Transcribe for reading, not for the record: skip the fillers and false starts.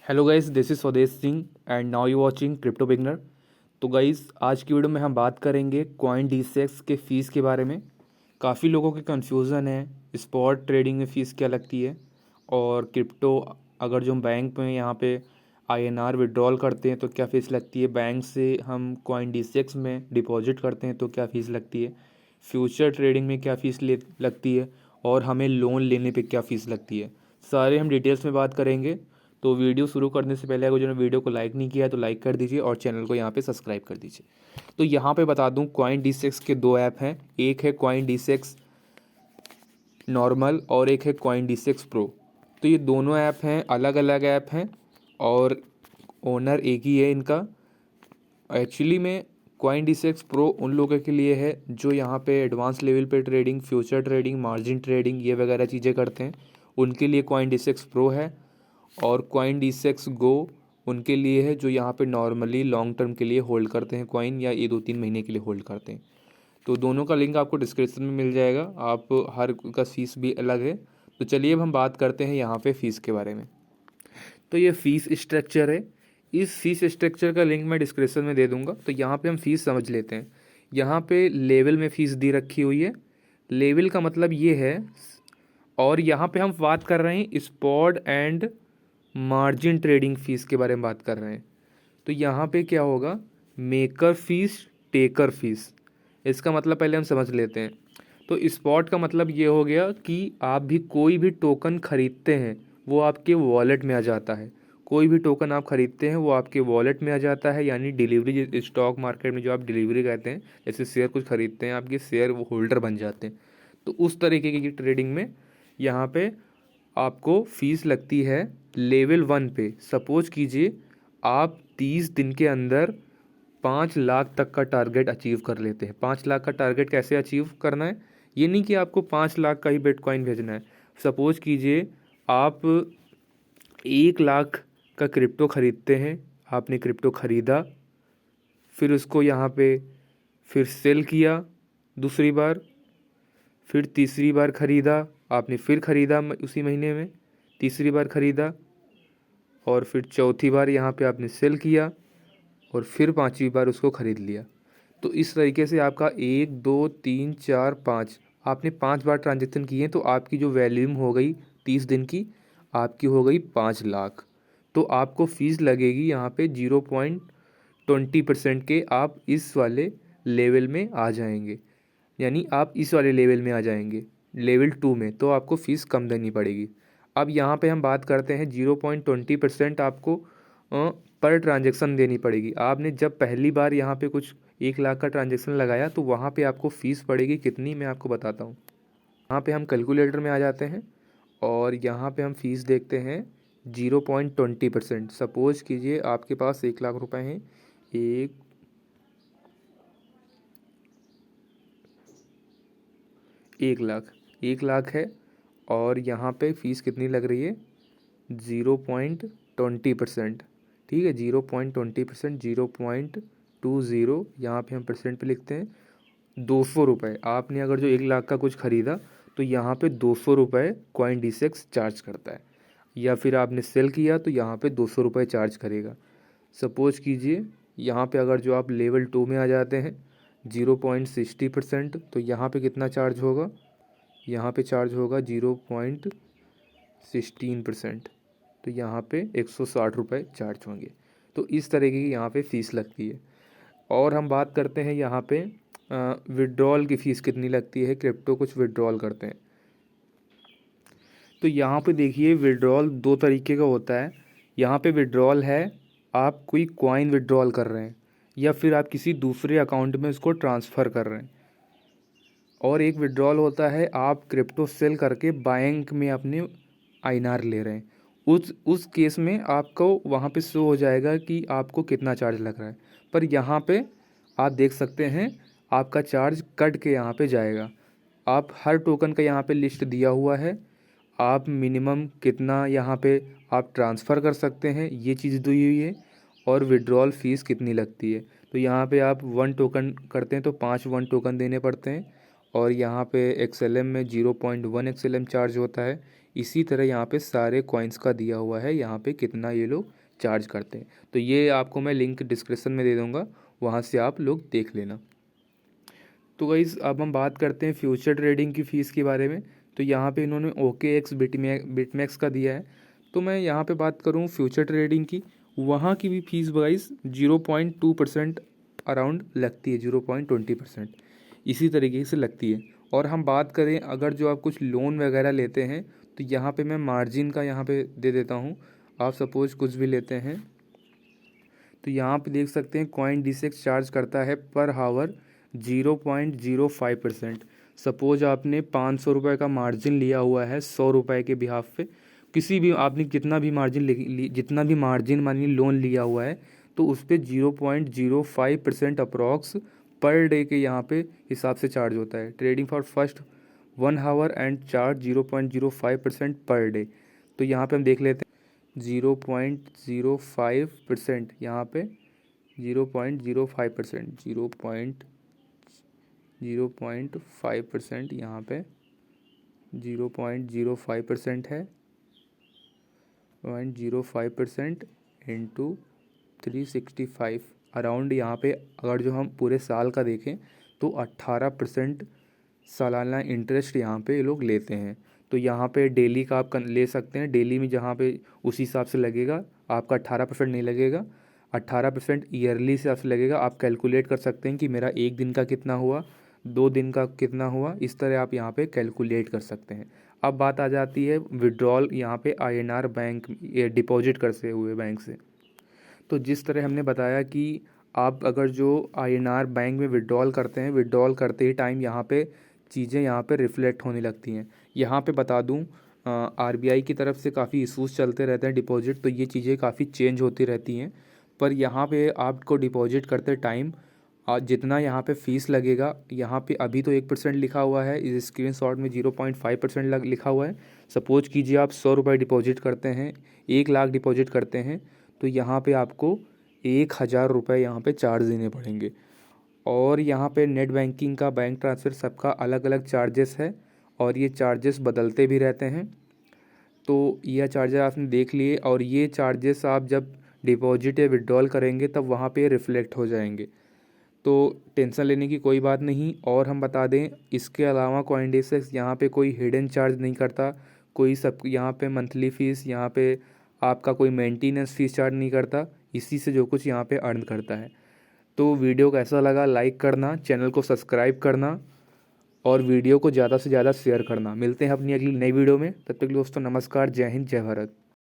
Hello guys, this is स्वदेश Singh and now you watching crypto beginner. तो guys, आज की वीडियो में हम बात करेंगे कॉइन डीसेक्स के फ़ीस के बारे में। काफ़ी लोगों के कन्फ्यूज़न है स्पॉट ट्रेडिंग में फ़ीस क्या लगती है, और क्रिप्टो अगर जो हम बैंक में यहाँ पे आईएनआर विड्रॉल करते हैं तो क्या फ़ीस लगती है, बैंक से हम कॉइन डीसेक्स में डिपॉजिट करते हैं तो क्या फ़ीस लगती है, फ्यूचर ट्रेडिंग में क्या फ़ीस लगती है, और हमें लोन लेने पे क्या फ़ीस लगती है। सारे हम डिटेल्स में बात करेंगे। तो वीडियो शुरू करने से पहले अगर जो वीडियो को लाइक नहीं किया है तो लाइक कर दीजिए और चैनल को यहाँ पे सब्सक्राइब कर दीजिए। तो यहाँ पे बता दूँ, कॉइन डीसेक्स के दो ऐप हैं, एक है कॉइन डीसेक्स नॉर्मल और एक है कॉइन डीसेक्स प्रो। तो ये दोनों ऐप हैं, अलग अलग ऐप हैं और ओनर एक ही है इनका। एक्चुअली में कॉइन डीसेक्स प्रो उन लोगों के लिए है जो यहाँ पे एडवांस लेवल पे trading, future trading, margin trading ये वगैरह चीज़ें करते हैं, उनके लिए कॉइन डीसेक्स प्रो है। और कॉइन डीसेक्स गो उनके लिए है जो यहाँ पे नॉर्मली लॉन्ग टर्म के लिए होल्ड करते हैं कॉइन, या ये 2-3 महीने के लिए होल्ड करते हैं। तो दोनों का लिंक आपको डिस्क्रिप्शन में मिल जाएगा, आप हर का फ़ीस भी अलग है। तो चलिए अब हम बात करते हैं यहाँ पे फ़ीस के बारे में। तो ये फ़ीस स्ट्रक्चर है, इस फीस स्ट्रक्चर का लिंक मैं डिस्क्रिप्शन में दे दूंगा। तो यहाँ पे हम फ़ीस समझ लेते हैं। यहाँ पे लेवल में फ़ीस दी रखी हुई है, लेवल का मतलब ये है। और यहाँ पे हम बात कर रहे हैं spot and margin trading fees के बारे में बात कर रहे हैं। तो यहाँ पे क्या होगा, मेकर फीस, टेकर फीस। इसका मतलब पहले हम समझ लेते हैं। तो स्पॉट का मतलब ये हो गया कि आप भी कोई भी टोकन खरीदते हैं वो आपके वॉलेट में आ जाता है। कोई भी टोकन आप खरीदते हैं वो आपके वॉलेट में आ जाता है, यानी डिलीवरी, स्टॉक मार्केट में जो आप डिलीवरी कहते हैं, जैसे शेयर कुछ खरीदते हैं, आपके शेयर वो होल्डर बन जाते हैं। तो उस तरीके की ट्रेडिंग में यहाँ पे आपको फीस लगती है लेवल 1 पे। सपोज कीजिए आप 30 दिन के अंदर 5 लाख तक का टारगेट अचीव कर लेते हैं। 5 लाख का टारगेट कैसे अचीव करना है, ये नहीं कि आपको 5 लाख का ही बिटकॉइन भेजना है। सपोज कीजिए आप 1 लाख का क्रिप्टो खरीदते हैं, आपने क्रिप्टो खरीदा, फिर उसको यहाँ पे फिर सेल किया दूसरी बार, फिर तीसरी बार ख़रीदा, आपने फिर ख़रीदा उसी महीने में, तीसरी बार ख़रीदा, और फिर चौथी बार यहाँ पे आपने सेल किया, और फिर पांचवी बार उसको ख़रीद लिया। तो इस तरीके से आपका 1 2 3 4 5, आपने 5 बार ट्रांजेक्शन किए, तो आपकी जो वैल्यूम हो गई 30 दिन की, आपकी हो गई 5 लाख। तो आपको फ़ीस लगेगी यहाँ पे 0.20% के। आप इस वाले लेवल में आ जाएंगे, यानी आप इस वाले लेवल में आ जाएंगे लेवल 2 में, तो आपको फ़ीस कम देनी पड़ेगी। अब यहाँ पे हम बात करते हैं 0.20% आपको पर ट्रांजेक्शन देनी पड़ेगी। आपने जब पहली बार यहाँ पे कुछ 1 लाख का ट्रांजेक्शन लगाया तो वहाँ पे आपको फ़ीस पड़ेगी कितनी, मैं आपको बताता हूँ। यहाँ पे हम कैलकुलेटर में आ जाते हैं और यहाँ पे हम फ़ीस देखते हैं 0.20%। सपोज कीजिए आपके पास 1 लाख रुपए हैं, एक 1 लाख, 1 लाख है, और यहाँ पे फ़ीस कितनी लग रही है, 0.20%। ठीक है, 0.20%, 0.20, यहाँ पे हम परसेंट पे लिखते हैं। 200 रुपये, आपने अगर जो 1 लाख का कुछ ख़रीदा तो यहाँ पे 200 रुपये कॉइन डीसेक्स चार्ज करता है, या फिर आपने सेल किया तो यहाँ पे 200 रुपये चार्ज करेगा। सपोज कीजिए यहाँ पे अगर जो आप लेवल 2 में आ जाते हैं 0.60%, तो यहाँ पे कितना चार्ज होगा, यहाँ पे चार्ज होगा 0.16%। तो यहाँ पे 160 रुपये चार्ज होंगे। तो इस तरीके की यहाँ पे फ़ीस लगती है। और हम बात करते हैं यहाँ पे विड्रॉल की फ़ीस कितनी लगती है, क्रिप्टो कुछ विड्रॉल करते हैं। तो यहाँ पे देखिए विड्रॉल दो तरीके का होता है। यहाँ पे विड्रॉल है, आप कोई कॉइन विड्रॉल कर रहे हैं या फिर आप किसी दूसरे अकाउंट में उसको ट्रांसफ़र कर रहे हैं। और एक विड्रॉल होता है आप क्रिप्टो सेल करके बैंक में अपने आईएनआर ले रहे हैं। उस केस में आपको वहाँ पे शो हो जाएगा कि आपको कितना चार्ज लग रहा है। पर यहाँ पे आप देख सकते हैं आपका चार्ज कट के यहाँ पे जाएगा। आप हर टोकन का यहाँ पे लिस्ट दिया हुआ है, आप मिनिमम कितना यहाँ पे आप ट्रांसफ़र कर सकते हैं ये चीज़ दी हुई है, और विड्रॉल फ़ीस कितनी लगती है। तो यहाँ पे आप 1 टोकन करते हैं तो 5 1 टोकन देने पड़ते हैं, और यहाँ पे XLM में 0.1 XLM चार्ज होता है। इसी तरह यहाँ पे सारे कॉइन्स का दिया हुआ है, यहाँ पे कितना ये लोग चार्ज करते हैं। तो ये आपको मैं लिंक डिस्क्रिप्शन में दे दूँगा, वहाँ से आप लोग देख लेना। तो गाइस अब हम बात करते हैं फ्यूचर ट्रेडिंग की फ़ीस के बारे में। तो यहाँ पे इन्होंने OKX बिटमैक्स का दिया है। तो मैं यहाँ पे बात करूँ फ्यूचर ट्रेडिंग की, वहाँ की भी फीस गाइस 0.2% अराउंड लगती है, 0.20% इसी तरीके से लगती है। और हम बात करें अगर जो आप कुछ लोन वगैरह लेते हैं, तो यहाँ पे मैं मार्जिन का यहाँ पे दे देता हूँ। आप सपोज कुछ भी लेते हैं तो यहाँ पे देख सकते हैं CoinDCX चार्ज करता है पर हावर 0.05%। सपोज आपने 500 रुपये का मार्जिन लिया हुआ है 100 रुपये के बिहाफ पे, किसी भी आपने जितना भी मार्जिन जितना भी मार्जिन मानिए लोन लिया हुआ है, तो उस पर 0.05% अप्रॉक्स पर डे के यहाँ पे हिसाब से चार्ज होता है। Trading for first 1 our and charge 0.05% per day. तो यहाँ पे हम देख लेते हैं 0.05% यहाँ पे 0.05%, 0.05% यहाँ पे 0.05% है, 0.05% इंटू 365 अराउंड यहाँ पे अगर जो हम पूरे साल का देखें तो 18% सालाना इंटरेस्ट यहाँ पे ये लोग लेते हैं। तो यहाँ पे डेली का आप ले सकते हैं, डेली में जहाँ पे उसी हिसाब से लगेगा, आपका 18% नहीं लगेगा, 18% ईयरली हिसाब से लगेगा। आप कैलकुलेट कर सकते हैं कि मेरा एक दिन का कितना हुआ, 2 दिन का कितना हुआ, इस तरह आप यहाँ पे कैलकुलेट कर सकते हैं। अब बात आ जाती है विड्रॉल यहाँ पे INR बैंक डिपॉजिट करते हुए बैंक से। तो जिस तरह हमने बताया कि आप अगर जो INR बैंक में विड्रॉल करते हैं, विड्रॉल करते ही टाइम यहाँ पे चीज़ें यहाँ पे रिफ्लेक्ट होने लगती हैं। यहाँ पे बता दूँ RBI की तरफ से काफ़ी इशूज़ चलते रहते हैं डिपॉजिट, तो ये चीज़ें काफ़ी चेंज होती रहती हैं। पर यहाँ पे आपको डिपॉजिट करते टाइम जितना यहाँ पे फ़ीस लगेगा, यहाँ पे अभी तो 1% लिखा हुआ है, इस स्क्रीनशॉट में 0.5% लिखा हुआ है। सपोज कीजिए आप 100 रुपये डिपॉजिट करते हैं, 1 लाख डिपॉजिट करते हैं, तो यहाँ पे आपको 1000 रुपये यहाँ पे चार्ज देने पड़ेंगे। और यहाँ पे नेट बैंकिंग का, बैंक ट्रांसफ़र सबका अलग अलग चार्जेस है और ये चार्जेस बदलते भी रहते हैं। तो यह चार्जेस आपने देख लिए और ये चार्जेस आप जब डिपॉजिट या विड्रॉल करेंगे तब वहाँ पे रिफ़्लेक्ट हो जाएंगे। तो टेंशन लेने की कोई बात नहीं। और हम बता दें इसके अलावा CoinDCX यहाँ पे कोई हिडन चार्ज नहीं करता, कोई सब यहाँ पे मंथली फ़ीस, यहाँ पे आपका कोई मेंटेनेंस फ़ीस चार्ज नहीं करता, इसी से जो कुछ यहाँ पे अर्न करता है। तो वीडियो कैसा लगा लाइक करना, चैनल को सब्सक्राइब करना और वीडियो को ज़्यादा से ज़्यादा शेयर करना। मिलते हैं अपनी अगली नई वीडियो में, तब तक के लिए दोस्तों नमस्कार, जय हिंद, जय भारत।